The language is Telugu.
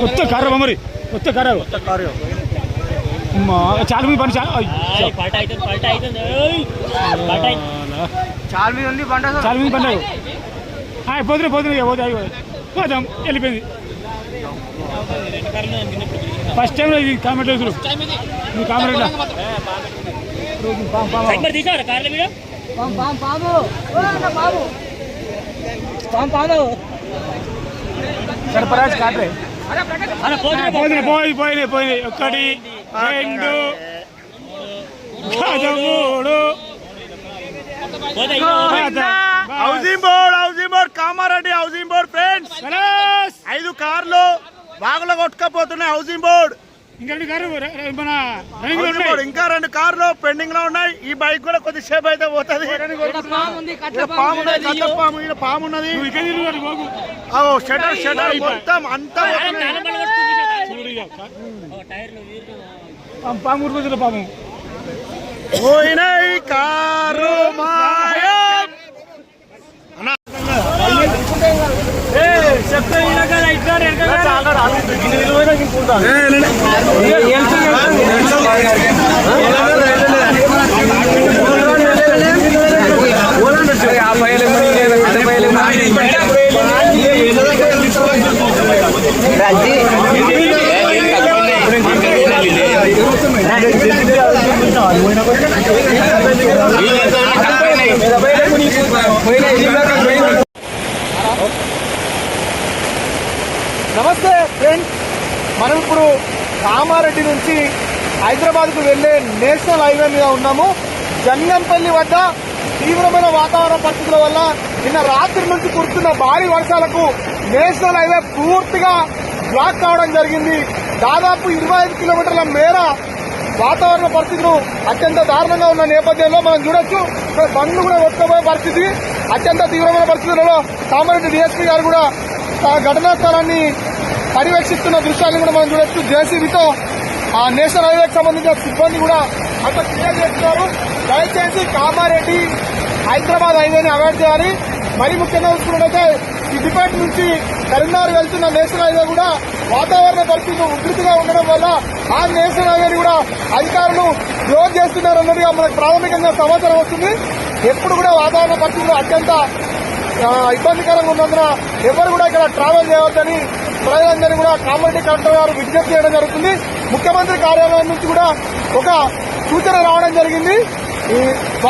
కొత్త కారు మరి కొత్త కారు చాలా మంది పని చాలా మంది పండుగ పోతున్నాయి పోదాం వెళ్ళిపోయింది ఫస్ట్ టైం ఇది కామెంట్ వేసుడు మీ కామెంట్ సర్పరాజ్ కాట్రే పోయినాయి ఒకటి రెండు మూడు housing board Kamareddy housing board friends 5 కార్లు బాగులో కొట్టుకపోతున్నాయి. హౌసింగ్ బోర్డ్ ఇంకా 2 కార్లు పెండింగ్ లో ఉన్నాయి. ఈ బైక్ కూడా కొద్దిసేపు అయితే పోతుంది. పాము ఉన్నది షటర్ మొత్తం అంతా పాము ఊరుకుంటుంది. పాము పోయినాయి కారు నమస్తే ఫ్రెండ్స్, మనం ఇప్పుడు కామారెడ్డి నుంచి హైదరాబాద్కు వెళ్లే నేషనల్ హైవే మీద ఉన్నాము. జంగంపల్లి వద్ద తీవ్రమైన వాతావరణ పరిస్థితుల వల్ల నిన్న రాత్రి నుంచి కురుస్తున్న భారీ వర్షాలకు నేషనల్ హైవే పూర్తిగా బ్లాక్ కావడం జరిగింది. దాదాపు 25 కిలోమీటర్ల మేర వాతావరణ పరిస్థితులు అత్యంత దారుణంగా ఉన్న నేపథ్యంలో మనం చూడొచ్చు బండ్లు కూడా కొట్టుకుపోయే పరిస్థితి. అత్యంత తీవ్రమైన పరిస్థితులలో కామారెడ్డి డీఎస్పీ గారు కూడా ఘటనా స్థలాన్ని పర్యవేక్షిస్తున్న దృశ్యాన్ని కూడా మనం చూడొచ్చు. జేసీబీతో ఆ నేషనల్ హైవేకి సంబంధించిన సిబ్బంది కూడా అక్కడ క్లియర్ చేస్తున్నారు. దయచేసి కామారెడ్డి హైదరాబాద్ హైవేని అవాయిడ్ చేయాలి. మరీ ముఖ్యంగా చూసుకున్నట్లయితే సిద్దిపేట నుంచి కరీంనగర్ వెళ్తున్న నేషనల్ హైవే కూడా వాతావరణ పరిస్థితులు ఉధృతిగా ఉండడం వల్ల ఆ నేషనల్ హైవేని కూడా అధికారులు క్లోజ్ చేస్తున్నారన్నదిగా మనకు ప్రాథమికంగా సమాచారం వస్తుంది. ఎప్పుడు కూడా వాతావరణ పరిస్థితులు అత్యంత ఇబ్బందికరంగా ఉన్నందున ఎవరు కూడా ఇక్కడ ట్రావెల్ చేయవద్దని ప్రజలందరినీ కూడా కామారెడ్డి కలెక్టర్ గారు విజ్ఞప్తి చేయడం జరుగుతుంది. ముఖ్యమంత్రి కార్యాలయం నుంచి కూడా ఒక సూచన రావడం జరిగింది.